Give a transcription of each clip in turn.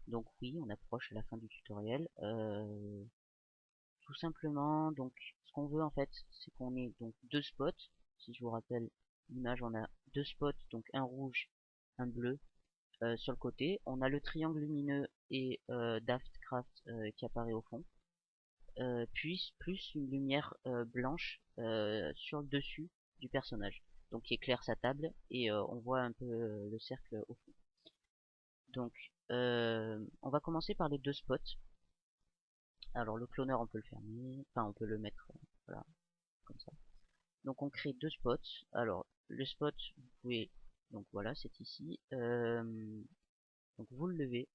Donc oui, on approche à la fin du tutoriel. Tout simplement, donc ce qu'on veut en fait, c'est qu'on ait donc deux spots. Si je vous rappelle l'image, on a deux spots, donc un rouge, un bleu sur le côté. On a le triangle lumineux et Daftcraft qui apparaît au fond. Puis plus une lumière blanche sur le dessus du personnage, donc qui éclaire sa table et on voit un peu le cercle au fond. Donc on va commencer par les deux spots. Alors le cloneur on peut le fermer, enfin on peut le mettre voilà comme ça. Donc on crée deux spots. Alors le spot vous pouvez donc voilà c'est ici. Donc vous le levez,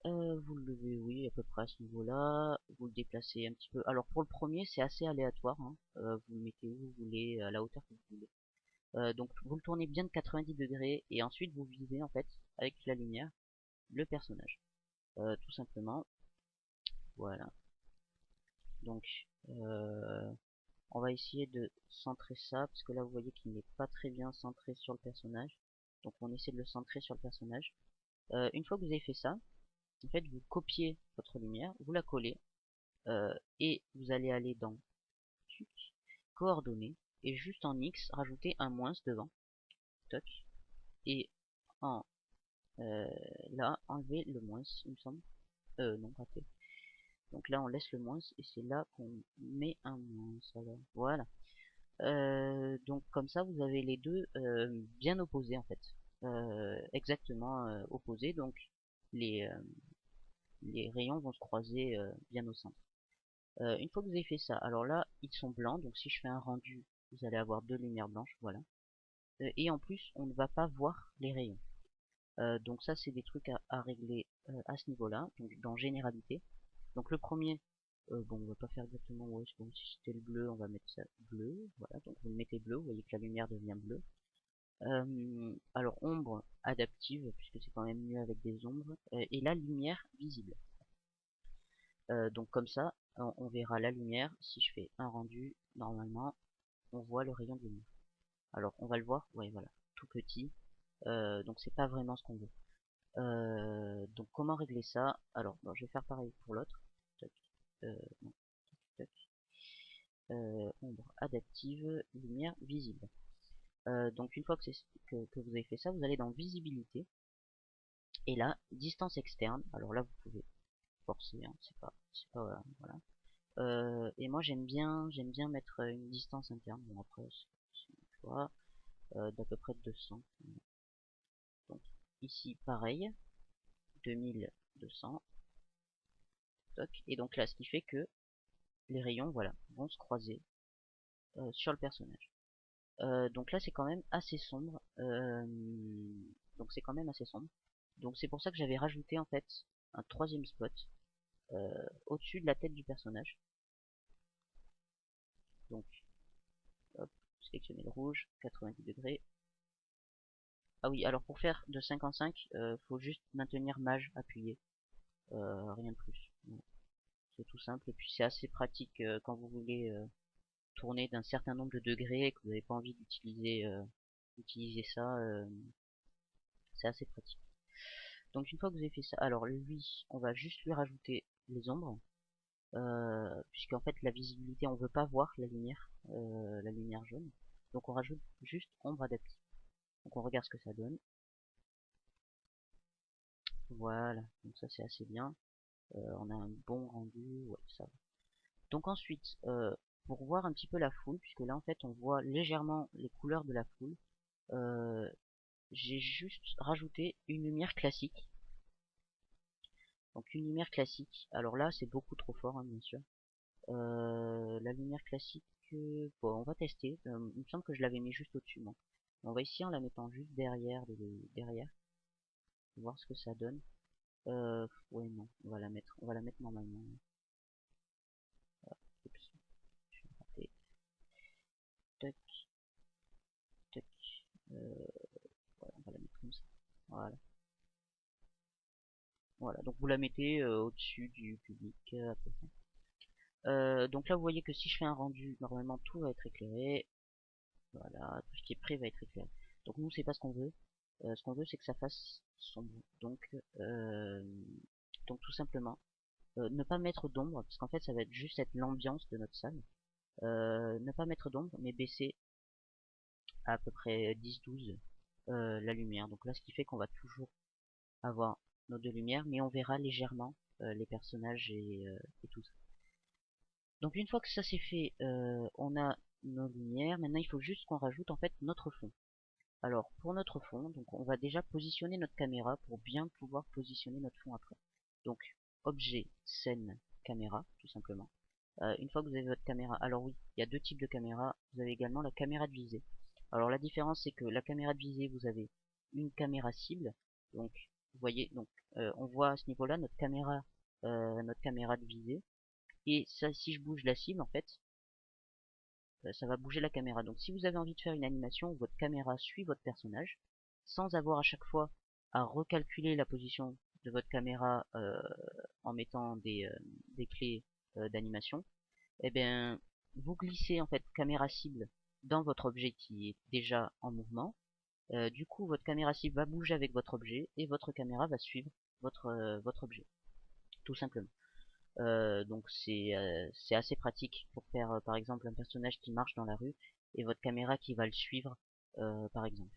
oui, à peu près à ce niveau-là. Vous le déplacez un petit peu. Alors pour le premier, c'est assez aléatoire, hein. Vous le mettez où vous voulez, à la hauteur que vous voulez. Donc vous le tournez bien de 90 degrés et ensuite vous visez en fait avec la lumière le personnage. Tout simplement. Voilà. Donc on va essayer de centrer ça parce que là vous voyez qu'il n'est pas très bien centré sur le personnage. Donc on essaie de le centrer sur le personnage. Une fois que vous avez fait ça, en fait vous copiez votre lumière, vous la collez et vous allez aller dans coordonnées et juste en X rajouter un moins devant. Toc. Et en là enlever le moins il me semble. Non raté. Donc là on laisse le moins et c'est là qu'on met un moins. Alors voilà. Donc comme ça vous avez les deux bien opposés en fait. Exactement opposés. Donc les, euh, les rayons vont se croiser bien au centre. Une fois que vous avez fait ça, alors là ils sont blancs, donc si je fais un rendu, vous allez avoir deux lumières blanches, voilà. Et en plus, on ne va pas voir les rayons. Donc ça, c'est des trucs à régler à ce niveau-là, donc dans généralité. Donc le premier, bon, on va pas faire exactement, ouais, c'est bon, si c'était le bleu, on va mettre ça bleu, voilà, donc vous le mettez bleu, vous voyez que la lumière devient bleue. Alors ombre adaptive, puisque c'est quand même mieux avec des ombres, et la lumière visible. Donc comme ça, on verra la lumière. Si je fais un rendu, normalement, on voit le rayon de lumière. Alors on va le voir, ouais voilà, tout petit, donc c'est pas vraiment ce qu'on veut. Donc comment régler ça? Alors bon, je vais faire pareil pour l'autre. Non, tac, ombre adaptive, lumière visible. Donc une fois que vous avez fait ça, vous allez dans visibilité et là distance externe. Alors là vous pouvez forcer, hein, c'est pas voilà. Et moi j'aime bien mettre une distance interne. Bon après c'est un choix d'à peu près 200. Donc ici pareil, 2200. Toc. Et donc là ce qui fait que les rayons voilà vont se croiser sur le personnage. Donc là c'est quand même assez sombre. Donc c'est quand même assez sombre. Donc c'est pour ça que j'avais rajouté en fait un troisième spot au-dessus de la tête du personnage. Donc hop, sélectionner le rouge, 90 degrés. Ah oui, alors pour faire de 5 en 5, faut juste maintenir mage appuyé, rien de plus. Voilà. C'est tout simple et puis c'est assez pratique quand vous voulez tourner d'un certain nombre de degrés et que vous n'avez pas envie d'utiliser ça, c'est assez pratique. Donc une fois que vous avez fait ça, alors lui, on va juste lui rajouter les ombres, puisqu'en fait la visibilité, on veut pas voir la lumière jaune. Donc on rajoute juste ombre adaptive. Donc on regarde ce que ça donne. Voilà, donc ça c'est assez bien. On a un bon rendu, ouais ça va. Donc ensuite, pour voir un petit peu la foule, puisque là en fait on voit légèrement les couleurs de la foule, j'ai juste rajouté une lumière classique. Donc une lumière classique. Alors là c'est beaucoup trop fort hein, bien sûr. La lumière classique, bon, on va tester. Il me semble que je l'avais mis juste au-dessus, moi. On va ici en la mettant juste derrière, voir ce que ça donne. Ouais, non, on va la mettre normalement. Oups, je vais rater. Tac, tac. Voilà, on va la mettre comme ça. Voilà. Voilà, donc vous la mettez au-dessus du public à peu près. Donc là, vous voyez que si je fais un rendu, normalement tout va être éclairé. Voilà, tout ce qui est prêt va être éclairé. Donc nous, c'est pas ce qu'on veut. ce qu'on veut c'est que ça fasse sombre. Donc tout simplement, ne pas mettre d'ombre, parce qu'en fait ça va être juste être l'ambiance de notre salle. Ne pas mettre d'ombre, mais baisser à peu près 10-12 la lumière. Donc là, ce qui fait qu'on va toujours avoir nos deux lumières, mais on verra légèrement les personnages et tout ça. Donc une fois que ça c'est fait, on a nos lumières. Maintenant, il faut juste qu'on rajoute en fait notre fond. Alors pour notre fond, donc on va déjà positionner notre caméra pour bien pouvoir positionner notre fond après. Donc objet, scène, caméra, tout simplement. Une fois que vous avez votre caméra, alors oui, il y a deux types de caméras. Vous avez également la caméra de visée. Alors la différence c'est que la caméra de visée, vous avez une caméra cible. Donc vous voyez, donc on voit à ce niveau-là notre caméra de visée. Et ça, si je bouge la cible, en fait, ça va bouger la caméra. Donc si vous avez envie de faire une animation où votre caméra suit votre personnage, sans avoir à chaque fois à recalculer la position de votre caméra en mettant des clés d'animation, eh bien, vous glissez en fait caméra cible dans votre objet qui est déjà en mouvement. Du coup, votre caméra cible va bouger avec votre objet et votre caméra va suivre votre objet, tout simplement. Donc c'est assez pratique pour faire par exemple un personnage qui marche dans la rue et votre caméra qui va le suivre par exemple.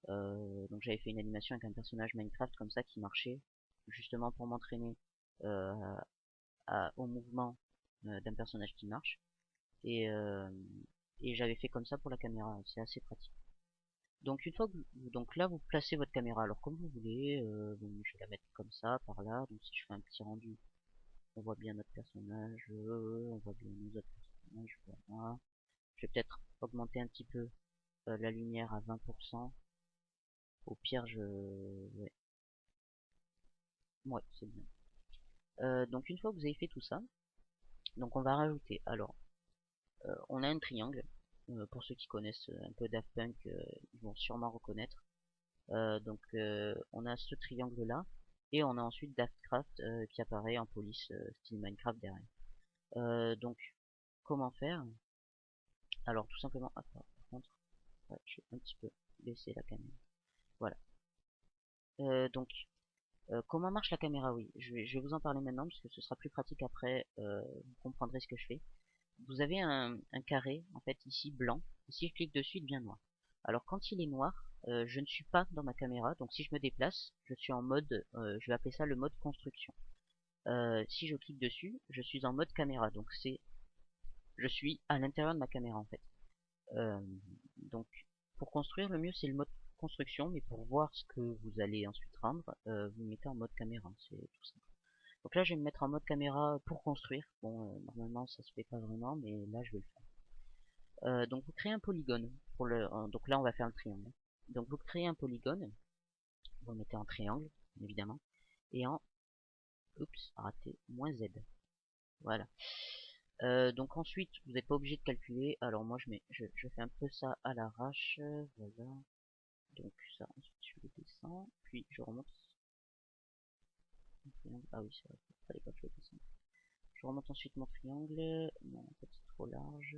Donc j'avais fait une animation avec un personnage Minecraft comme ça qui marchait justement pour m'entraîner euh, au mouvement d'un personnage qui marche et, euh, et j'avais fait comme ça pour la caméra, c'est assez pratique. Donc une fois que donc là vous placez votre caméra alors comme vous voulez, bon, je vais la mettre comme ça par là, donc si je fais un petit rendu on voit bien notre personnage, on voit bien nos autres personnages, voilà. Je vais peut-être augmenter un petit peu la lumière à 20%. Au pire, ouais, ouais c'est bien. Donc une fois que vous avez fait tout ça, donc on va rajouter. Alors, on a un triangle. Pour ceux qui connaissent un peu Daft Punk, ils vont sûrement reconnaître. On a ce triangle là. Et on a ensuite Daftcraft qui apparaît en police style Minecraft derrière. Donc, comment faire? Alors tout simplement, par contre, ouais, je vais un petit peu baisser la caméra. Voilà. Donc, comment marche la caméra? Oui, je vais vous en parler maintenant parce que ce sera plus pratique après. Vous comprendrez ce que je fais. Vous avez un carré, en fait, ici blanc. Et si je clique dessus, il devient noir. Alors quand il est noir, je ne suis pas dans ma caméra. Donc si je me déplace, je suis en mode, je vais appeler ça le mode construction. Si je clique dessus, je suis en mode caméra. Donc je suis à l'intérieur de ma caméra en fait. Euh, donc, pour construire, le mieux c'est le mode construction, mais pour voir ce que vous allez ensuite rendre, vous mettez en mode caméra, c'est tout simple. Donc là, je vais me mettre en mode caméra pour construire. Bon, normalement, ça se fait pas vraiment, mais là, je vais le faire. Donc, vous créez un polygone. Donc là, on va faire le triangle. Donc, vous créez un polygone. Vous le mettez en triangle, évidemment. Et en... Oups, raté. Moins Z. Voilà. Donc ensuite, vous n'êtes pas obligé de calculer. Alors moi, je fais un peu ça à l'arrache. Voilà. Donc ça, ensuite je le descends, puis je remonte. Ah oui, c'est vrai, fallait pas que je le descende. Je remonte ensuite mon triangle. Non, en fait c'est trop large.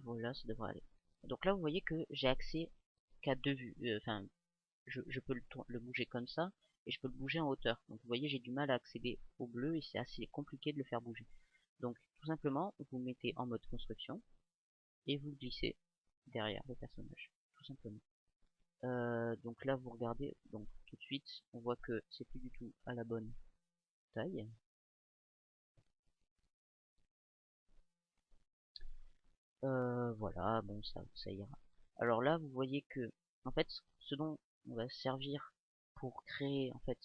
Voilà, ça devrait aller. Donc là, vous voyez que j'ai accès qu'à deux vues. Enfin, je peux le bouger comme ça, et je peux le bouger en hauteur. Donc vous voyez, j'ai du mal à accéder au bleu, et c'est assez compliqué de le faire bouger. Donc tout simplement, vous mettez en mode construction, et vous glissez derrière le personnage, tout simplement. Donc là vous regardez, donc tout de suite on voit que c'est plus du tout à la bonne taille. Voilà, bon ça ira. Alors là vous voyez que en fait ce dont on va servir pour créer en fait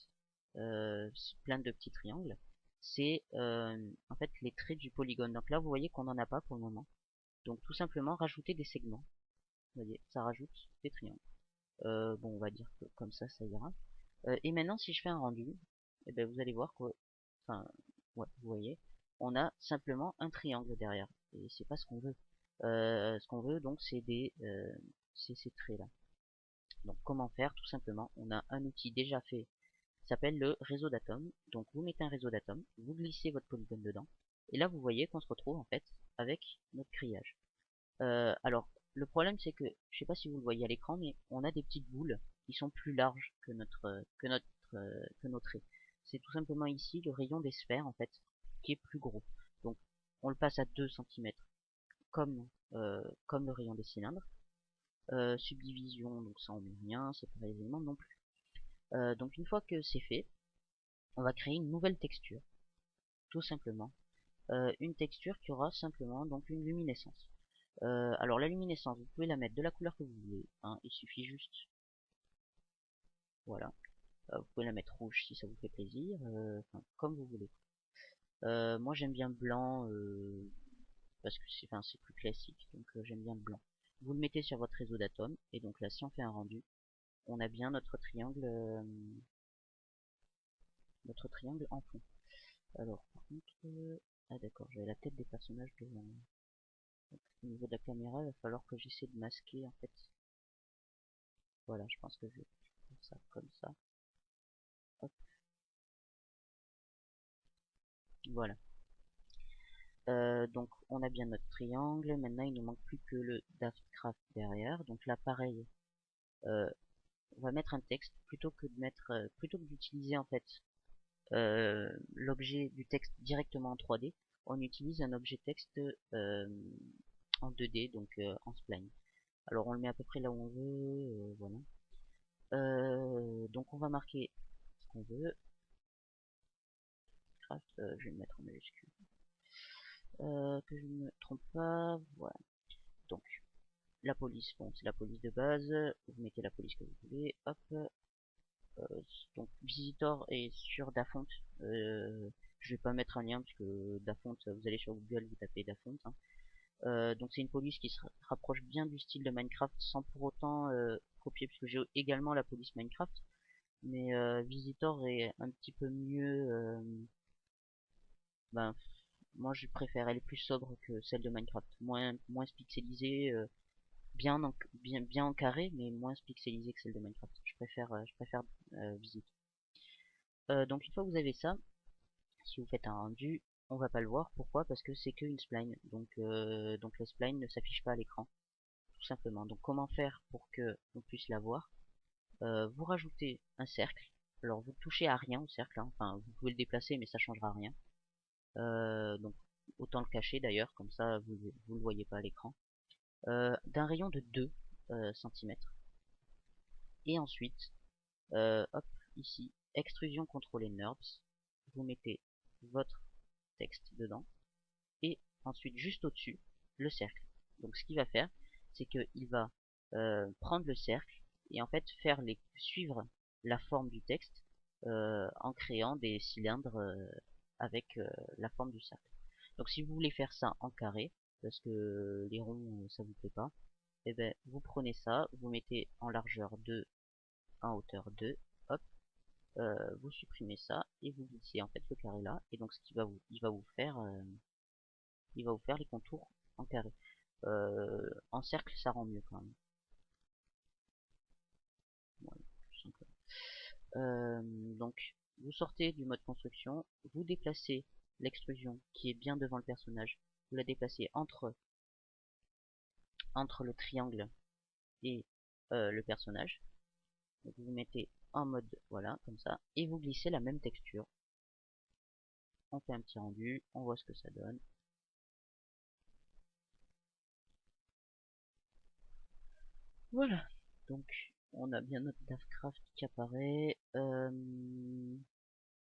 plein de petits triangles, c'est en fait les traits du polygone. Donc là vous voyez qu'on n'en a pas pour le moment. Donc tout simplement rajouter des segments. Vous voyez, ça rajoute des triangles. Bon on va dire que comme ça ira. Et maintenant, si je fais un rendu, eh ben, vous allez voir que, enfin, ouais, vous voyez, on a simplement un triangle derrière. Et c'est pas ce qu'on veut. Ce qu'on veut, donc, c'est ces traits-là. Donc, comment faire? Tout simplement, on a un outil déjà fait, qui s'appelle le réseau d'atomes. Donc, vous mettez un réseau d'atomes, vous glissez votre polygone dedans, et là, vous voyez qu'on se retrouve, en fait, avec notre grillage. Alors, le problème c'est que, je sais pas si vous le voyez à l'écran, mais on a des petites boules qui sont plus larges que nos traits. C'est tout simplement ici le rayon des sphères en fait, qui est plus gros. Donc, on le passe à 2 centimètres comme le rayon des cylindres. Subdivision, donc ça on met rien, c'est pas les éléments non plus. Donc une fois que c'est fait, on va créer une nouvelle texture, tout simplement. Une texture qui aura simplement donc une luminescence. Alors la luminescence, vous pouvez la mettre de la couleur que vous voulez, hein, il suffit juste, voilà. Vous pouvez la mettre rouge si ça vous fait plaisir, enfin, comme vous voulez. Moi j'aime bien blanc, parce que c'est plus classique, donc j'aime bien le blanc. Vous le mettez sur votre réseau d'atomes, et donc là si on fait un rendu, on a bien notre triangle en fond. Alors par contre, ah d'accord, j'avais la tête des personnages devant. Donc, au niveau de la caméra, il va falloir que j'essaie de masquer en fait. Voilà, je pense que je vais faire ça comme ça. Hop, voilà. Donc on a bien notre triangle. Maintenant il ne manque plus que le Daftcraft derrière. Donc là pareil, euh, on va mettre un texte plutôt que d'utiliser en fait l'objet du texte directement en 3D. On utilise un objet texte en 2D, donc en spline. Alors on le met à peu près là où on veut, voilà. Donc on va marquer ce qu'on veut. Craft, je vais le mettre en majuscule. Que je ne me trompe pas, voilà. Donc la police, bon c'est la police de base, vous mettez la police que vous voulez, hop. Donc Visitor est sur Dafont. Je vais pas mettre un lien parce que Dafont, vous allez sur Google, vous tapez Dafont, hein. Donc c'est une police qui se rapproche bien du style de Minecraft sans pour autant copier, puisque j'ai également la police Minecraft, mais Visitor est un petit peu mieux. Ben, moi je préfère, elle est plus sobre que celle de Minecraft, moins pixelisée, bien en carré, mais moins pixelisée que celle de Minecraft. Je préfère Visitor. Donc une fois que vous avez ça, si vous faites un rendu, on va pas le voir. Pourquoi? Parce que c'est qu'une spline, donc la spline ne s'affiche pas à l'écran, tout simplement. Donc comment faire pour que on puisse la voir? Vous rajoutez un cercle. Alors vous touchez à rien au cercle, hein. Enfin vous pouvez le déplacer mais ça changera rien. Donc autant le cacher d'ailleurs, comme ça vous le voyez pas à l'écran. D'un rayon de 2 centimètres. Et ensuite, hop, ici, extrusion contrôlée NURBS. Vous mettez votre texte dedans. Et ensuite, juste au-dessus, le cercle. Donc ce qu'il va faire, c'est qu'il va prendre le cercle et en fait suivre la forme du texte en créant des cylindres avec la forme du cercle. Donc si vous voulez faire ça en carré, parce que les ronds ça vous plaît pas, et ben vous prenez ça, vous mettez en largeur 2, en hauteur 2, hop, vous supprimez ça et vous glissez en fait le carré là, et donc ce qui va vous, il va vous faire les contours en carré. En cercle ça rend mieux quand même. Voilà, tout simplement. Donc vous sortez du mode construction, vous déplacez l'extrusion qui est bien devant le personnage, vous la déplacez entre le triangle et le personnage. Donc vous mettez en mode voilà comme ça et vous glissez la même texture. On fait un petit rendu, on voit ce que ça donne. Voilà. Donc on a bien notre Daftcraft qui apparaît.